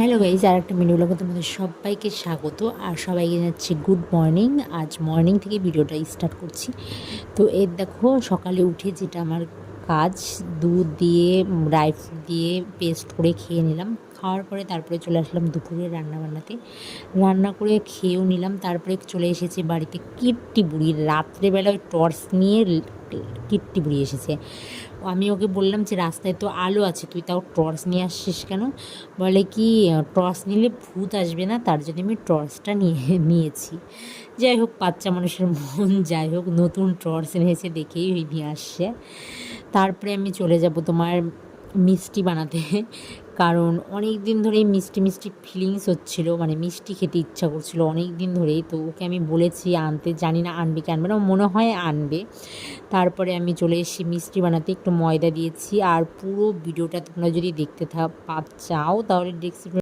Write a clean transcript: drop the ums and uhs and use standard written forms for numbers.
Hello guys, আর একটা mini ব্লগে তোমাদের সবাইকে স্বাগত। আর সবাইকে জানাচ্ছি গুড মর্নিং। আজ মর্নিং থেকে ভিডিওটা স্টার্ট করছি। তো এর দেখো, সকালে উঠে যেটা আমার কাজ, দুধ দিয়ে ড্রাই ফ্রুট দিয়ে পেস্ট করে খেয়ে নিলাম। খাওয়ার পরে তারপরে চলে আসলাম দুপুরে রান্নাবান্নাতে। রান্না করে খেয়েও নিলাম। তারপরে চলে এসেছি বাড়িতে। কীর্তি বুড়ি রাত্রেবেলায় টর্চ নিয়ে কীর্তি বুড়ি এসেছে। আমি ওকে বললাম যে রাস্তায় তো আলো আছে, তুই তাও টর্চ নিয়ে আসছিস কেন? বলে কি, টর্চ নিলে ভূত আসবে না, তার জন্য আমি টর্চটা নিয়েছি। যাই হোক, বাচ্চা মানুষের মন, যাই হোক, নতুন টর্চ এনেছে দেখেই নিয়ে আসছে। তারপরে আমি চলে যাব তোমার মিষ্টি বানাতে, কারণ অনেক দিন ধরেই মিষ্টি মিষ্টি ফিলিংস হচ্ছিল, মানে মিষ্টি খেতে ইচ্ছা করছিল অনেক দিন ধরেই। তো ওকে আমি বলেছি আনতে, জানি না আনবে কি আনবে না, মনে হয় আনবে। তারপরে আমি চলে এসেছি মিষ্টি বানাতে, একটু ময়দা দিয়েছি। আর পুরো ভিডিওটা তোমরা যদি দেখতে চাও তাহলে ডেস্ক্রিপশন